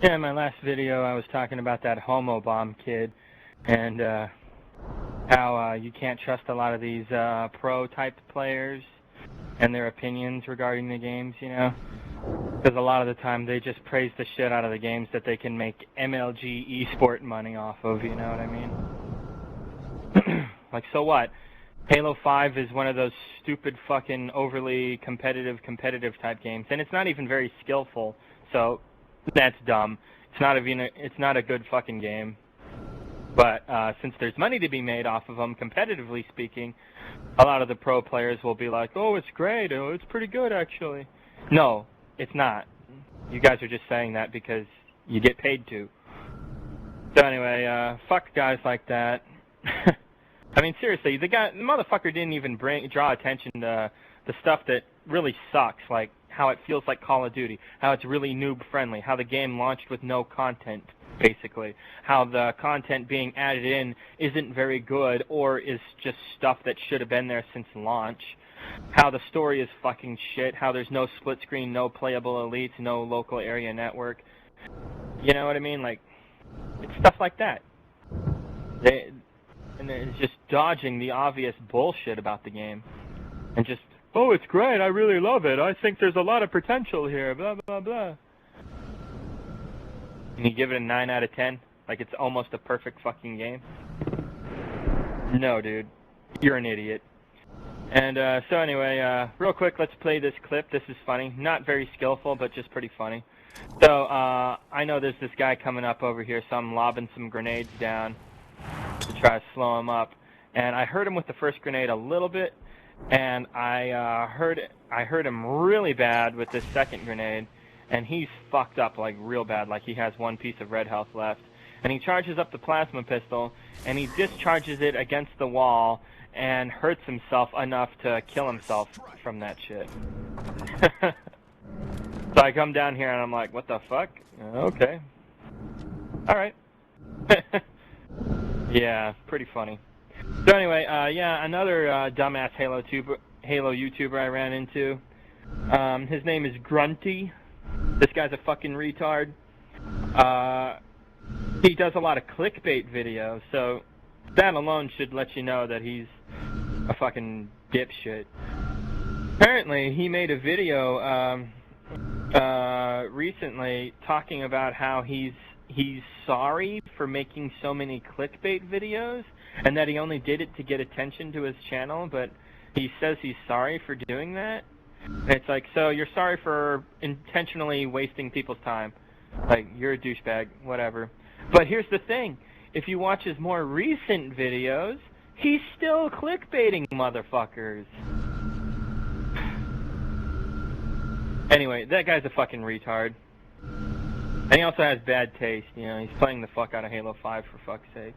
Yeah, in my last video I was talking about that homo bomb kid and how you can't trust a lot of these pro-type players and their opinions regarding the games, you know? Because a lot of the time they just praise the shit out of the games that they can make MLG esport money off of, you know what I mean? Like, so what? Halo 5 is one of those stupid fucking overly competitive type games, and it's not even very skillful, so that's dumb. It's not a good fucking game. But since there's money to be made off of them, competitively speaking, a lot of the pro players will be like, oh, it's great, oh, it's pretty good actually. No, it's not. You guys are just saying that because you get paid to. So anyway, fuck guys like that. I mean, seriously, the motherfucker didn't even draw attention to the stuff that really sucks, like how it feels like Call of Duty, how it's really noob-friendly, how the game launched with no content, basically, how the content being added in isn't very good or is just stuff that should have been there since launch, how the story is fucking shit, how there's no split screen, no playable elites, no local area network. You know what I mean? Like, it's stuff like that. And it's just dodging the obvious bullshit about the game. And just, oh, it's great, I really love it, I think there's a lot of potential here, blah, blah, blah. And you give it a 9 out of 10? Like it's almost a perfect fucking game? No, dude. You're an idiot. And, so anyway, real quick, let's play this clip. This is funny. Not very skillful, but just pretty funny. So, I know there's this guy coming up over here, so I'm lobbing some grenades down to try to slow him up. And I hurt him with the first grenade a little bit, and I hurt him really bad with this second grenade, and he's fucked up like real bad, like he has one piece of red health left. And he charges up the plasma pistol, and he discharges it against the wall and hurts himself enough to kill himself from that shit. So I come down here and I'm like, what the fuck? Okay. Alright. Yeah, pretty funny. So anyway, yeah, another dumbass Halo YouTuber I ran into. His name is Grunty. This guy's a fucking retard. He does a lot of clickbait videos, so that alone should let you know that he's a fucking dipshit. Apparently, he made a video recently talking about how he's sorry for making so many clickbait videos, and that he only did it to get attention to his channel, but he says he's sorry for doing that. And it's like, so you're sorry for intentionally wasting people's time. Like, you're a douchebag, whatever. But here's the thing. If you watch his more recent videos, he's still clickbaiting motherfuckers. Anyway, that guy's a fucking retard. And he also has bad taste, you know, he's playing the fuck out of Halo 5 for fuck's sake.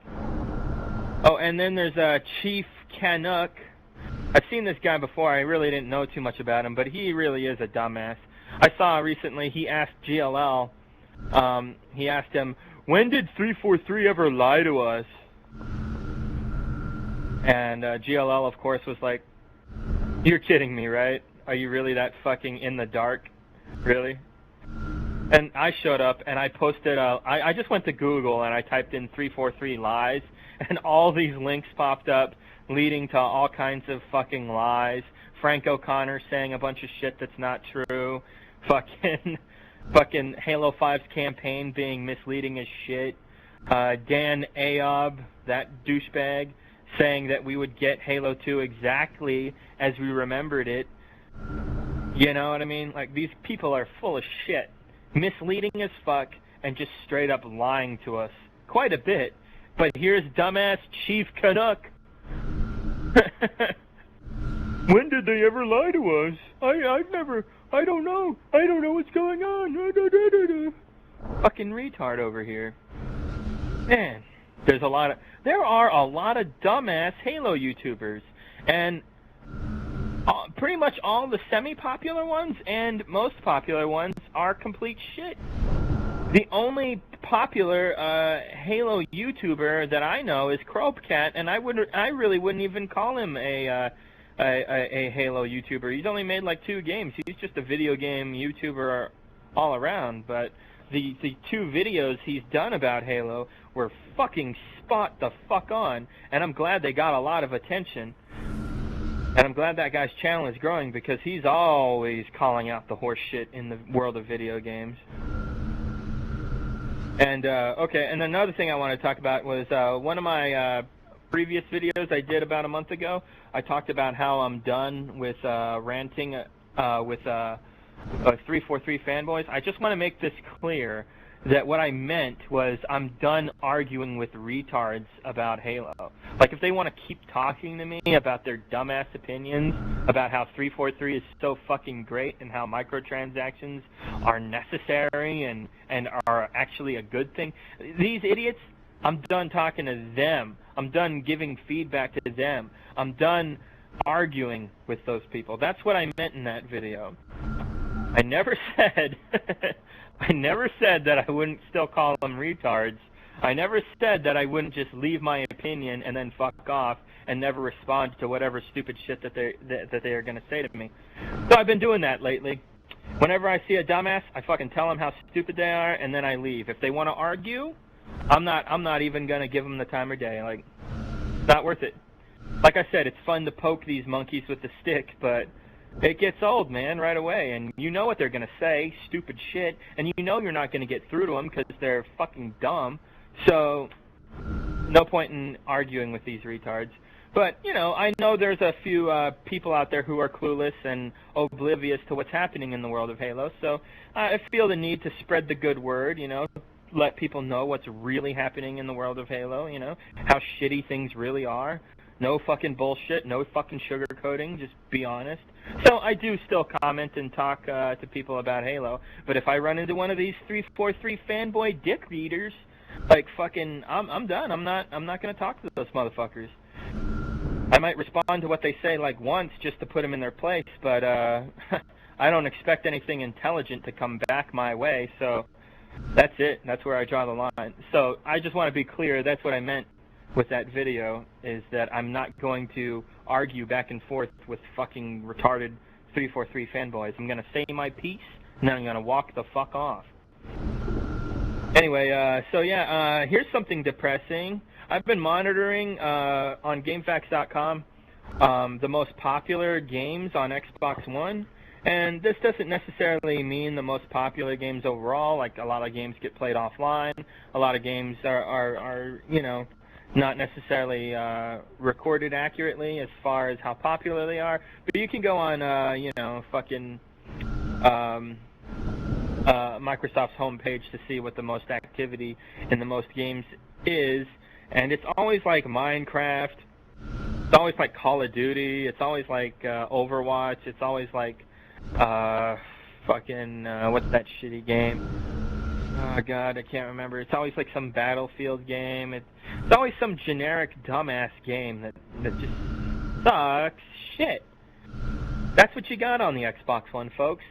Oh, and then there's Chief Canuck. I've seen this guy before, I really didn't know too much about him, but he really is a dumbass. I saw recently, he asked GLL, he asked him, when did 343 ever lie to us? And GLL, of course, was like, you're kidding me, right? Are you really that fucking in the dark? Really? And I showed up and I posted, I just went to Google and I typed in 343 lies, and all these links popped up leading to all kinds of fucking lies. Frank O'Connor saying a bunch of shit that's not true. Fucking Halo 5's campaign being misleading as shit. Dan Ayob, that douchebag, saying that we would get Halo 2 exactly as we remembered it. You know what I mean? Like, these people are full of shit. Misleading as fuck and just straight up lying to us. Quite a bit. But here's dumbass Chief Canuck. When did they ever lie to us? I don't know what's going on. Fucking retard over here. Man, there are a lot of dumbass Halo YouTubers, and pretty much all the semi-popular ones and most popular ones are complete shit. The only popular Halo YouTuber that I know is Cropecat, and I really wouldn't even call him a Halo YouTuber. He's only made like 2 games. He's just a video game YouTuber all around. But the 2 videos he's done about Halo were fucking spot the fuck on, and I'm glad they got a lot of attention. And I'm glad that guy's channel is growing because he's always calling out the horse shit in the world of video games. And, okay, and another thing I want to talk about was one of my previous videos I did about a month ago. I talked about how I'm done with ranting with 343 Fanboys. I just want to make this clear that what I meant was I'm done arguing with retards about Halo. Like, if they want to keep talking to me about their dumbass opinions about how 343 is so fucking great and how microtransactions are necessary and are actually a good thing, these idiots, I'm done talking to them. I'm done giving feedback to them. I'm done arguing with those people. That's what I meant in that video. I never said I never said that I wouldn't still call them retards. I never said that I wouldn't just leave my opinion and then fuck off and never respond to whatever stupid shit that they are going to say to me. So I've been doing that lately. Whenever I see a dumbass, I fucking tell them how stupid they are and then I leave. If they want to argue, I'm not even going to give them the time of day. Like, it's not worth it. Like I said, it's fun to poke these monkeys with the stick, but it gets old, man, right away, and you know what they're going to say, stupid shit, and you know you're not going to get through to them because they're fucking dumb, so no point in arguing with these retards. But, you know, I know there's a few people out there who are clueless and oblivious to what's happening in the world of Halo, so I feel the need to spread the good word, you know, let people know what's really happening in the world of Halo, you know, how shitty things really are. No fucking bullshit, no fucking sugarcoating, just be honest. So I do still comment and talk to people about Halo, but if I run into one of these 343 fanboy dick readers, like fucking, I'm done. I'm not gonna talk to those motherfuckers. I might respond to what they say like once just to put them in their place, but I don't expect anything intelligent to come back my way, so that's it. That's where I draw the line. So I just want to be clear, that's what I meant with that video, is that I'm not going to argue back and forth with fucking retarded 343 fanboys. I'm going to say my piece, and then I'm going to walk the fuck off. Anyway, so yeah, here's something depressing. I've been monitoring on GameFAQs.com the most popular games on Xbox One, and this doesn't necessarily mean the most popular games overall. Like, a lot of games get played offline. A lot of games are you know, not necessarily recorded accurately as far as how popular they are, but you can go on, you know, fucking Microsoft's homepage to see what the most activity in the most games is, and it's always like Minecraft, it's always like Call of Duty, it's always like Overwatch, it's always like fucking, what's that shitty game? Oh god, I can't remember. It's always like some Battlefield game. It's always some generic dumbass game that just sucks shit. That's what you got on the Xbox One, folks.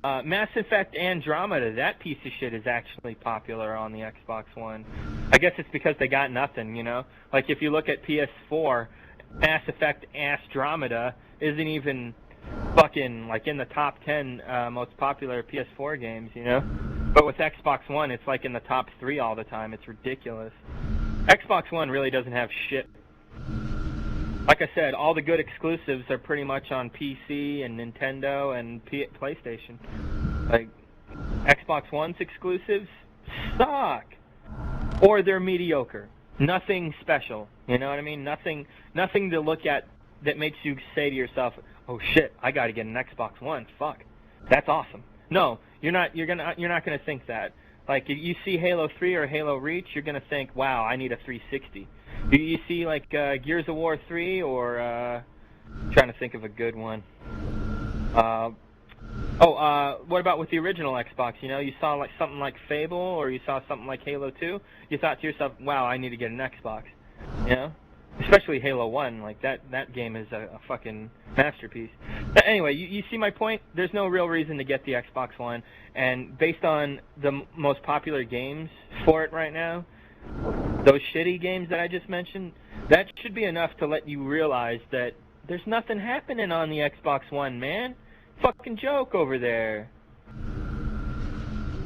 Mass Effect Andromeda, that piece of shit is actually popular on the Xbox One. I guess it's because they got nothing, you know? Like, if you look at PS4, Mass Effect Andromeda isn't even fucking, like, in the top 10 most popular PS4 games, you know? But with Xbox One, it's like in the top 3 all the time. It's ridiculous. Xbox One really doesn't have shit. Like I said, all the good exclusives are pretty much on PC and Nintendo and PlayStation. Like, Xbox One's exclusives suck. Or they're mediocre. Nothing special. You know what I mean? Nothing to look at that makes you say to yourself, oh shit, I gotta get an Xbox One. Fuck. That's awesome. No, you're not gonna think that. Like, you see Halo 3 or Halo Reach, you're gonna think, wow, I need a 360. You see, like, Gears of War 3 or, trying to think of a good one. What about with the original Xbox? You know, you saw like something like Fable or you saw something like Halo 2, you thought to yourself, wow, I need to get an Xbox. You know? Especially Halo 1, like that game is a fucking masterpiece. But anyway, you see my point? There's no real reason to get the Xbox One, and based on the most popular games for it right now, those shitty games that I just mentioned, that should be enough to let you realize that there's nothing happening on the Xbox One, man. Fucking joke over there.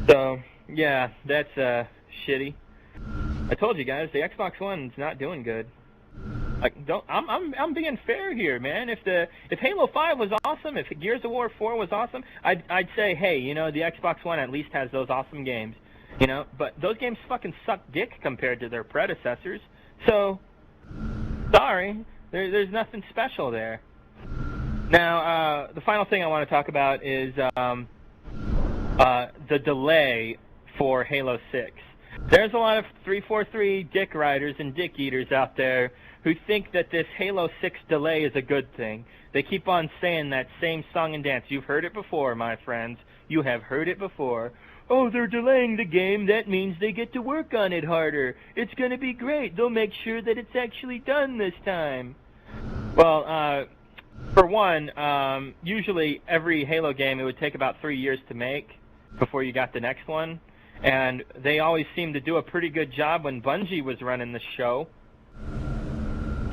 So, Yeah, that's shitty. I told you guys, the Xbox One's not doing good. Like, I'm being fair here, man. If Halo 5 was awesome, if Gears of War 4 was awesome, I'd say, hey, you know, the Xbox One at least has those awesome games, you know. But those games fucking suck dick compared to their predecessors. So, sorry, there's nothing special there. Now, the final thing I want to talk about is the delay for Halo 6. There's a lot of 343 dick riders and dick eaters out there who think that this Halo 6 delay is a good thing. They keep on saying that same song and dance. You've heard it before, my friends. You have heard it before. Oh, they're delaying the game. That means they get to work on it harder. It's going to be great. They'll make sure that it's actually done this time. Well, for one, usually every Halo game, it would take about 3 years to make before you got the next one. And they always seemed to do a pretty good job when Bungie was running the show.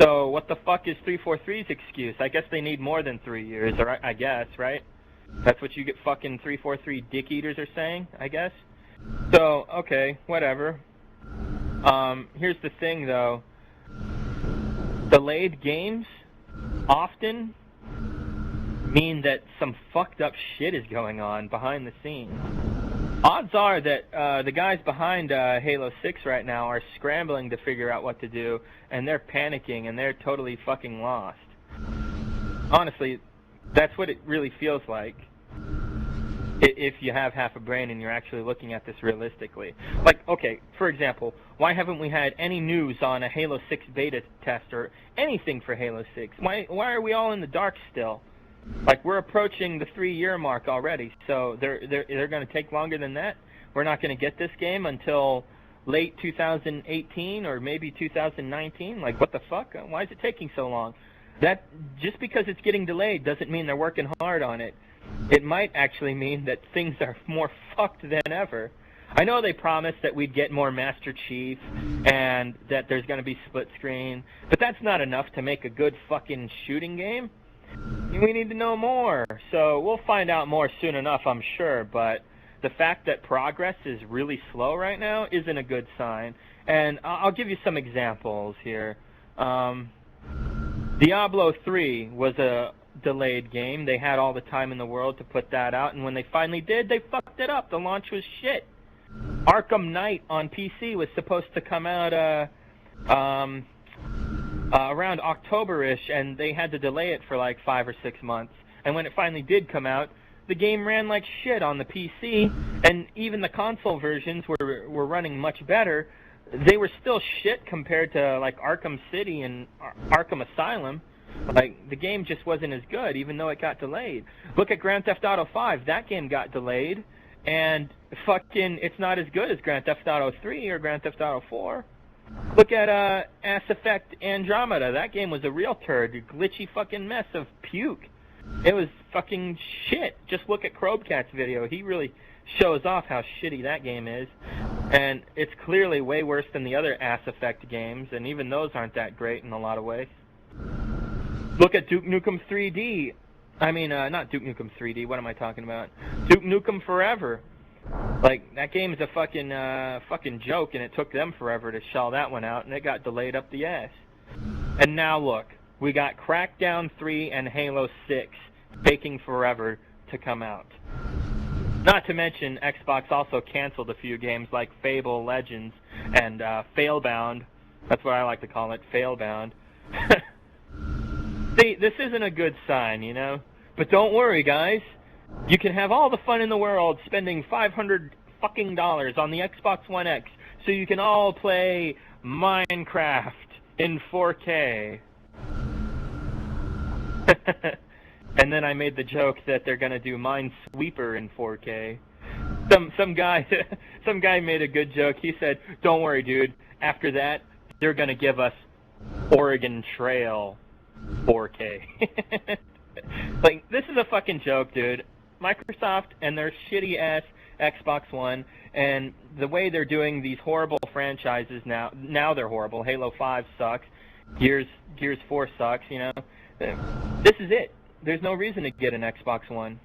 So what the fuck is 343's excuse? I guess they need more than 3 years, or I guess, right? That's what you get fucking 343 dick eaters are saying, I guess. So, okay, whatever. Here's the thing, though. Delayed games often mean that some fucked up shit is going on behind the scenes. Odds are that the guys behind Halo 6 right now are scrambling to figure out what to do, and they're panicking, and they're totally fucking lost. Honestly, that's what it really feels like, if you have half a brain and you're actually looking at this realistically. Like, okay, for example, why haven't we had any news on a Halo 6 beta test or anything for Halo 6? Why are we all in the dark still? Like, we're approaching the 3-year mark already, so they're going to take longer than that. We're not going to get this game until late 2018 or maybe 2019. Like, what the fuck? Why is it taking so long? That just because it's getting delayed doesn't mean they're working hard on it. It might actually mean that things are more fucked than ever. I know they promised that we'd get more Master Chief and that there's going to be split screen, but that's not enough to make a good fucking shooting game. We need to know more, so we'll find out more soon enough, I'm sure, but the fact that progress is really slow right now isn't a good sign. And I'll give you some examples here. Diablo 3 was a delayed game. They had all the time in the world to put that out, and when they finally did, they fucked it up. The launch was shit. Arkham Knight on PC was supposed to come out around October-ish, and they had to delay it for like 5 or 6 months. And when it finally did come out, the game ran like shit on the PC, and even the console versions were running much better. They were still shit compared to like Arkham City and Arkham Asylum. Like, the game just wasn't as good, even though it got delayed. Look at Grand Theft Auto 5. That game got delayed, and fucking it's not as good as Grand Theft Auto 3 or Grand Theft Auto 4. Look at Mass Effect Andromeda. That game was a real turd, a glitchy fucking mess of puke. It was fucking shit. Just look at Krobcat's video. He really shows off how shitty that game is. And it's clearly way worse than the other Mass Effect games, and even those aren't that great in a lot of ways. Look at Duke Nukem 3D. I mean, not Duke Nukem 3D. What am I talking about? Duke Nukem Forever. Like, that game is a fucking joke, and it took them forever to shell that one out, and it got delayed up the ass. And now look, we got Crackdown 3 and Halo 6 taking forever to come out. Not to mention, Xbox also canceled a few games like Fable Legends and Failbound. That's what I like to call it, Failbound. See, this isn't a good sign, you know? But don't worry, guys. You can have all the fun in the world spending $500 fucking on the Xbox One X so you can all play Minecraft in 4K. And then I made the joke that they're gonna do Minesweeper in 4K. Some guy made a good joke. He said, "Don't worry, dude. After that, they're gonna give us Oregon Trail 4K." Like, this is a fucking joke, dude. Microsoft and their shitty-ass Xbox One, and the way they're doing these horrible franchises now they're horrible. Halo 5 sucks. Gears 4 sucks, you know. This is it. There's no reason to get an Xbox One.